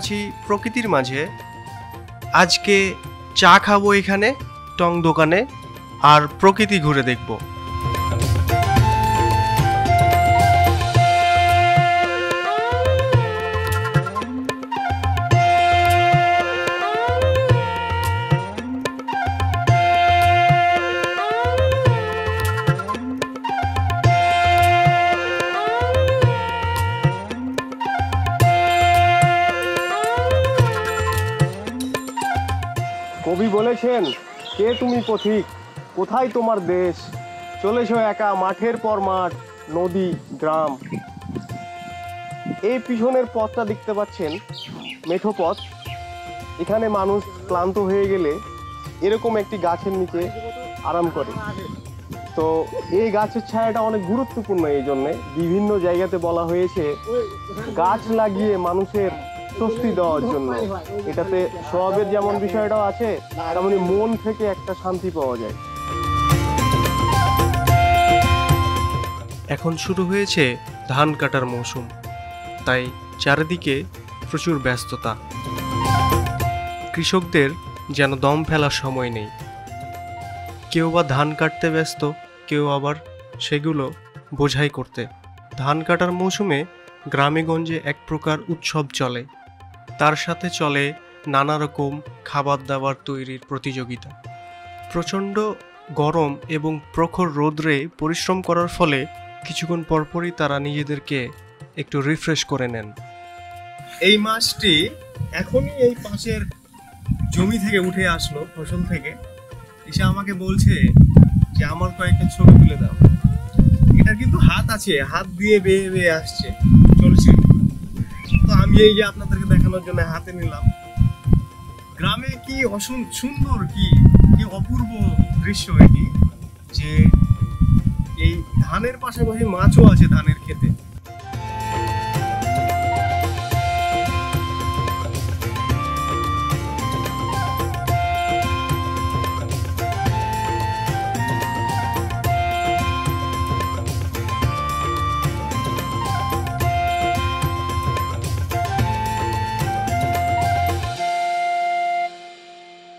আছি প্রকৃতির মাঝে। আজকে চা খাবো এখানে টং দোকানে, আর প্রকৃতি ঘুরে দেখব। কবি বলেছেন, কে তুমি পথিক, কোথায় তোমার দেশ, চলেছো একা মাঠের পর মাঠ, নদী গ্রাম। এই পিছনের পথটা দেখতে পাচ্ছেন, মেঠো পথ। এখানে মানুষ ক্লান্ত হয়ে গেলে এরকম একটি গাছের নিচে আরাম করে। তো এই গাছের ছায়াটা অনেক গুরুত্বপূর্ণ, এই জন্যে বিভিন্ন জায়গাতে বলা হয়েছে গাছ লাগিয়ে মানুষের স্বস্তি দেওয়ার জন্য। এটাতে সবের যেমন বিষয়টাও আছে, তেমনি মন থেকে একটা শান্তি পাওয়া যায়। এখন শুরু হয়েছে ধান কাটার মৌসুম, তাই চারিদিকে প্রচুর ব্যস্ততা। কৃষকদের যেন দম ফেলার সময় নেই। কেউ বা ধান কাটতে ব্যস্ত, কেউ আবার সেগুলো বোঝাই করতে। ধান কাটার মৌসুমে গ্রামেগঞ্জে এক প্রকার উৎসব চলে, তার সাথে চলে নানা রকম খাবার দাবার তৈরির প্রতিযোগিতা। প্রচণ্ড গরম এবং প্রখর রোদ্রে পরিশ্রম করার ফলে কিছুক্ষণ পরপরই তারা নিজেদেরকে একটু রিফ্রেশ করে নেন। এই মাছটি এখনই এই পাশের জমি থেকে উঠে আসলো, ফসল থেকে এসে আমাকে বলছে যে আমার কয়েকটা ছবি তুলে দাও। এটা কিন্তু হাত আছে, হাত দিয়ে বেয়ে বেয়ে আসছে, চলছে। তো আমি এই যে আপনাদেরকে দেখানোর জন্য হাতে নিলাম। গ্রামে কি সুন্দর, কি অপূর্ব দৃশ্য এটি, যে এই ধানের পাশাপাশি মাছও আছে ধানের ক্ষেতে।